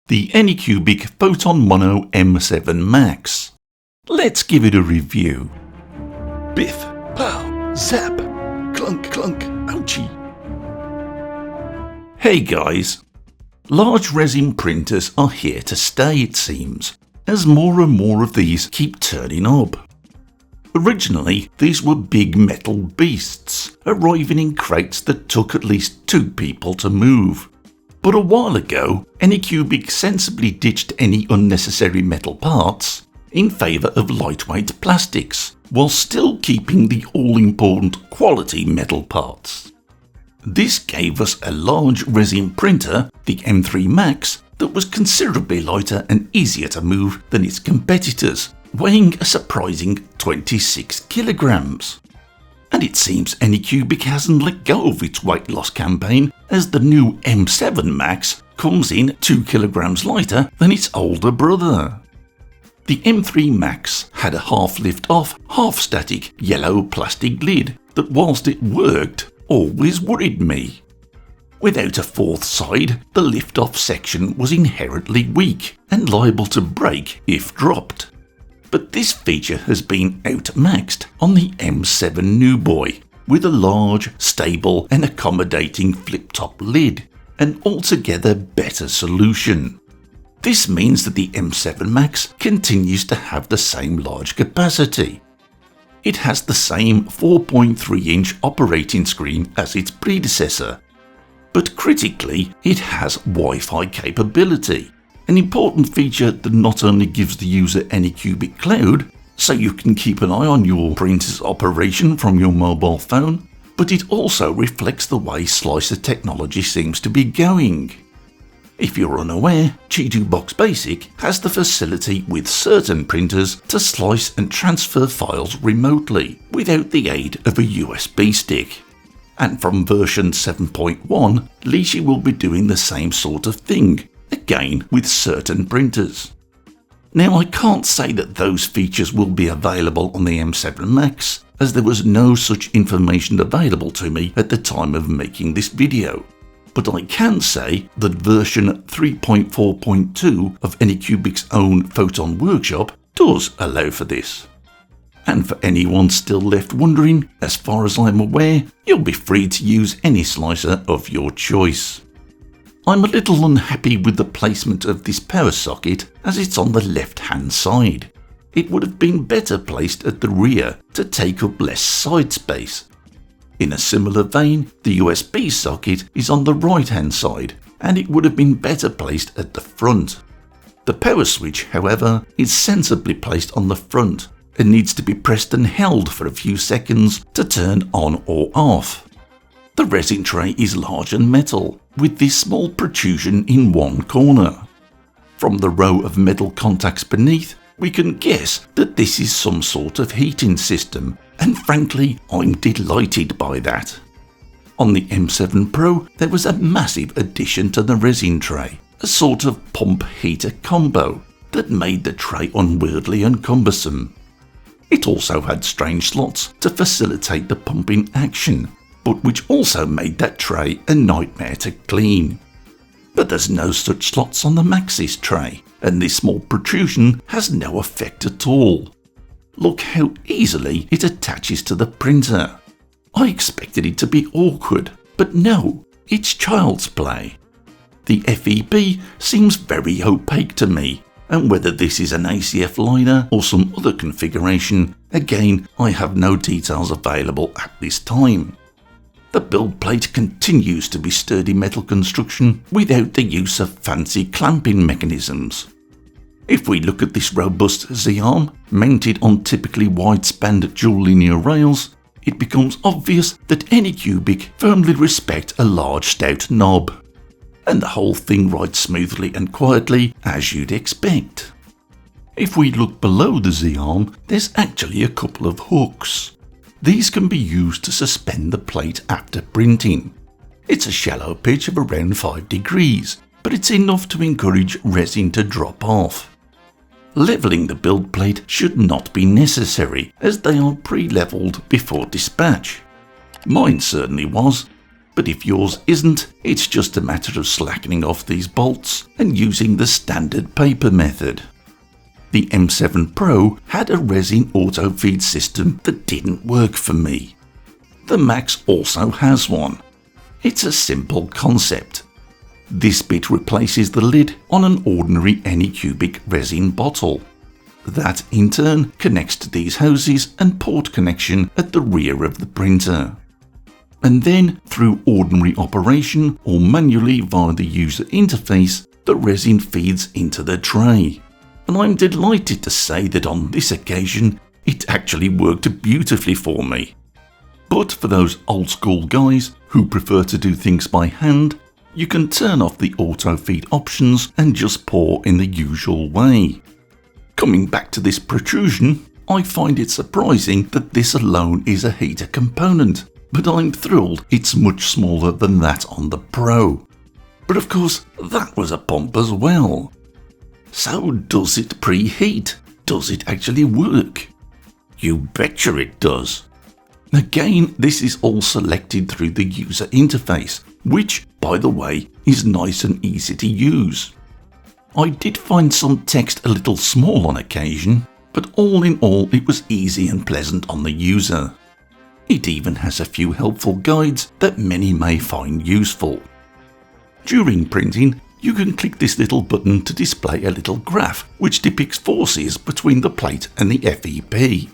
the Anycubic Photon Mono M7 Max. Let's give it a review. Biff, pow, zap, clunk, clunk, ouchie. Hey guys, large resin printers are here to stay, it seems, as more and more of these keep turning up. Originally, these were big metal beasts, arriving in crates that took at least 2 people to move. But a while ago, Anycubic sensibly ditched any unnecessary metal parts in favour of lightweight plastics, while still keeping the all-important quality metal parts. This gave us a large resin printer, the M3 Max, that was considerably lighter and easier to move than its competitors, weighing a surprising 26 kilograms. And it seems Anycubic hasn't let go of its weight loss campaign, as the new M7 Max comes in 2 kilograms lighter than its older brother. The M3 Max had a half lift off, half static yellow plastic lid that, whilst it worked, always worried me. Without a fourth side, the lift off section was inherently weak and liable to break if dropped. But this feature has been outmaxed on the M7 New Boy, with a large, stable and accommodating flip-top lid, an altogether better solution. This means that the M7 Max continues to have the same large capacity. It has the same 4.3-inch operating screen as its predecessor, but critically it has Wi-Fi capability. An important feature that not only gives the user Anycubic Cloud, so you can keep an eye on your printer's operation from your mobile phone, but it also reflects the way slicer technology seems to be going. If you're unaware, G2 Box Basic has the facility with certain printers to slice and transfer files remotely without the aid of a USB stick. And from version 7.1, Lishi will be doing the same sort of thing, again with certain printers. Now, I can't say that those features will be available on the M7 Max, as there was no such information available to me at the time of making this video. But I can say that version 3.4.2 of Anycubic's own Photon workshop does allow for this. And for anyone still left wondering, as far as I'm aware, you'll be free to use any slicer of your choice. I'm a little unhappy with the placement of this power socket, as it's on the left hand side. It would have been better placed at the rear to take up less side space. In a similar vein, the USB socket is on the right hand side, and it would have been better placed at the front. The power switch, however, is sensibly placed on the front and needs to be pressed and held for a few seconds to turn on or off. The resin tray is large and metal, with this small protrusion in one corner. From the row of metal contacts beneath, we can guess that this is some sort of heating system, and frankly, I'm delighted by that. On the M7 Pro, there was a massive addition to the resin tray, a sort of pump-heater combo that made the tray unwieldy and cumbersome. It also had strange slots to facilitate the pumping action, but which also made that tray a nightmare to clean. But there's no such slots on the Max's tray, and this small protrusion has no effect at all. Look how easily it attaches to the printer. I expected it to be awkward, but no, it's child's play. The FEB seems very opaque to me, and whether this is an ACF liner or some other configuration, again, I have no details available at this time. The build plate continues to be sturdy metal construction without the use of fancy clamping mechanisms. If we look at this robust Z-arm, mounted on typically wide-spanned dual linear rails, it becomes obvious that Anycubic firmly respect a large stout knob. And the whole thing rides smoothly and quietly as you'd expect. If we look below the Z-arm, there's actually a couple of hooks. These can be used to suspend the plate after printing. It's a shallow pitch of around 5 degrees, but it's enough to encourage resin to drop off. Levelling the build plate should not be necessary, as they are pre-levelled before dispatch. Mine certainly was. But if yours isn't, it's just a matter of slackening off these bolts and using the standard paper method. The M7 Pro had a resin auto feed system that didn't work for me. The Max also has one. It's a simple concept. This bit replaces the lid on an ordinary Anycubic resin bottle. That in turn connects to these hoses and port connection at the rear of the printer. And then, through ordinary operation or manually via the user interface, the resin feeds into the tray. And I'm delighted to say that on this occasion, it actually worked beautifully for me. But for those old school guys who prefer to do things by hand, you can turn off the auto feed options and just pour in the usual way. Coming back to this protrusion, I find it surprising that this alone is a heater component, but I'm thrilled it's much smaller than that on the Pro. But of course, that was a pump as well. So does it preheat? Does it actually work? You betcha it does. Again, this is all selected through the user interface, which, by the way, is nice and easy to use. I did find some text a little small on occasion, but all in all it was easy and pleasant on the user. It even has a few helpful guides that many may find useful. During printing, you can click this little button to display a little graph which depicts forces between the plate and the FEP.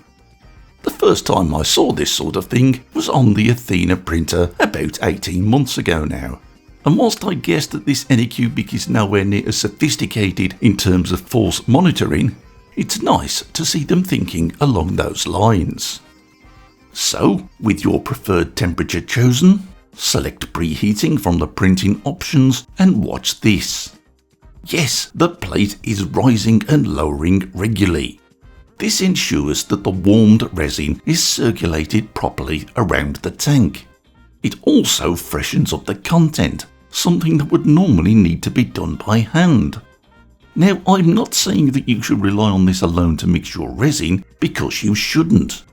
The first time I saw this sort of thing was on the Athena printer about 18 months ago now. And whilst I guess that this Anycubic is nowhere near as sophisticated in terms of force monitoring, it's nice to see them thinking along those lines. So, with your preferred temperature chosen, select preheating from the printing options and watch this. Yes, the plate is rising and lowering regularly. This ensures that the warmed resin is circulated properly around the tank. It also freshens up the content, something that would normally need to be done by hand. Now, I'm not saying that you should rely on this alone to mix your resin, because you shouldn't.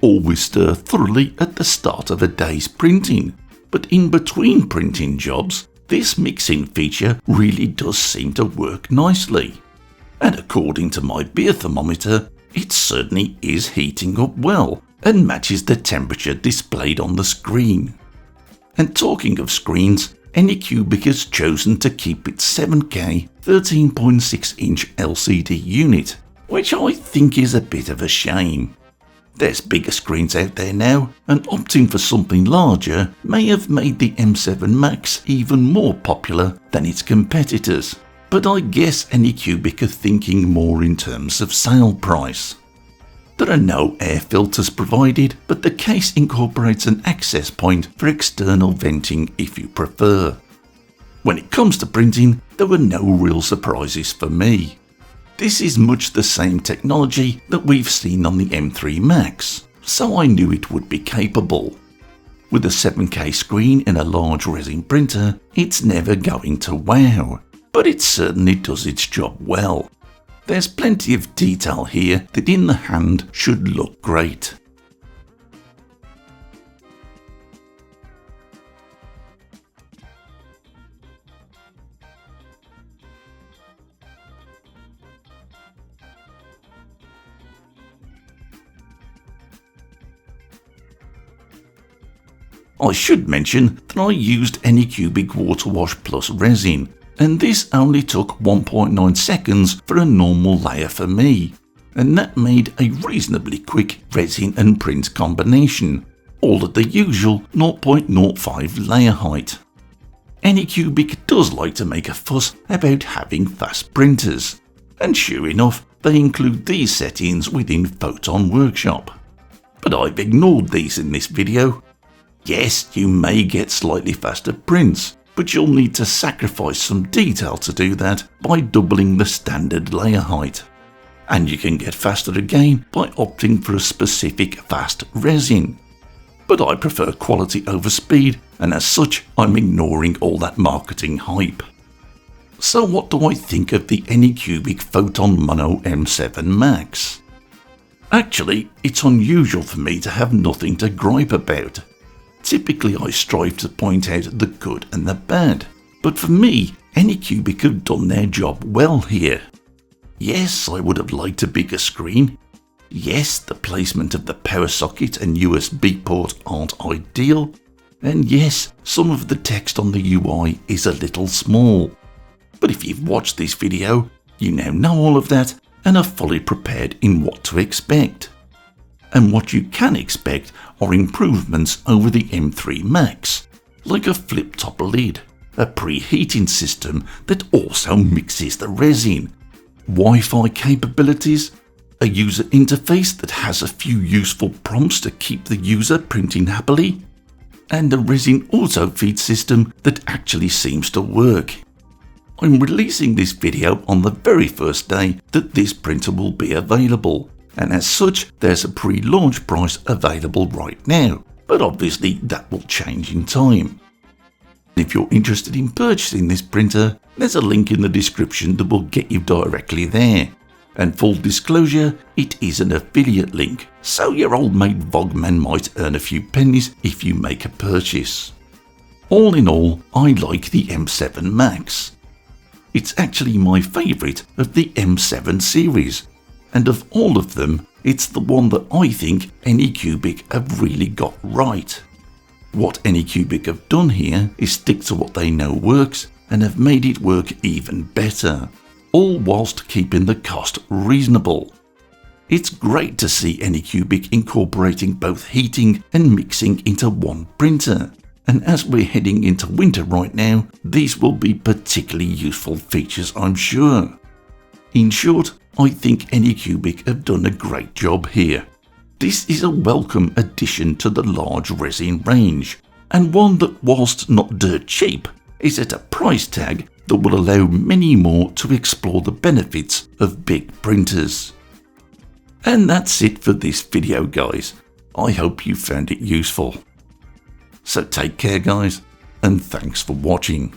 Always stir thoroughly at the start of a day's printing, but in between printing jobs, this mixing feature really does seem to work nicely. And according to my beer thermometer, it certainly is heating up well and matches the temperature displayed on the screen. And talking of screens, Anycubic has chosen to keep its 7K 13.6-inch LCD unit, which I think is a bit of a shame. There's bigger screens out there now, and opting for something larger may have made the M7 Max even more popular than its competitors. But I guess Anycubic are thinking more in terms of sale price. There are no air filters provided, but the case incorporates an access point for external venting if you prefer. When it comes to printing, there were no real surprises for me. This is much the same technology that we've seen on the M3 Max, so I knew it would be capable. With a 7K screen in a large resin printer, it's never going to wow, but it certainly does its job well. There's plenty of detail here that in the hand should look great. I should mention that I used Anycubic Water Wash Plus resin, and this only took 1.9 seconds for a normal layer for me, and that made a reasonably quick resin and print combination, all at the usual 0.05 layer height. Anycubic does like to make a fuss about having fast printers, and sure enough, they include these settings within Photon Workshop. But I've ignored these in this video. Yes, you may get slightly faster prints, but you'll need to sacrifice some detail to do that by doubling the standard layer height. And you can get faster again by opting for a specific fast resin. But I prefer quality over speed, and as such I'm ignoring all that marketing hype. So what do I think of the Anycubic Photon Mono M7 Max? Actually, it's unusual for me to have nothing to gripe about. Typically I strive to point out the good and the bad, but for me, Anycubic have done their job well here. Yes, I would have liked a bigger screen. Yes, the placement of the power socket and USB port aren't ideal. And yes, some of the text on the UI is a little small. But if you've watched this video, you now know all of that and are fully prepared in what to expect. And what you can expect are improvements over the M3 Max, like a flip-top lid, a preheating system that also mixes the resin, Wi-Fi capabilities, a user interface that has a few useful prompts to keep the user printing happily, and a resin auto feed system that actually seems to work. I'm releasing this video on the very first day that this printer will be available, and as such there's a pre-launch price available right now, but obviously that will change in time. If you're interested in purchasing this printer, there's a link in the description that will get you directly there. And full disclosure, it is an affiliate link, so your old mate VogMan might earn a few pennies if you make a purchase. All in all, I like the M7 Max. It's actually my favourite of the M7 series, and of all of them, it's the one that I think Anycubic have really got right. What Anycubic have done here is stick to what they know works and have made it work even better, all whilst keeping the cost reasonable. It's great to see Anycubic incorporating both heating and mixing into one printer, and as we're heading into winter right now, these will be particularly useful features, I'm sure. In short, I think Anycubic have done a great job here. This is a welcome addition to the large resin range, and one that, whilst not dirt cheap, is at a price tag that will allow many more to explore the benefits of big printers. And that's it for this video, guys. I hope you found it useful. So take care, guys, and thanks for watching.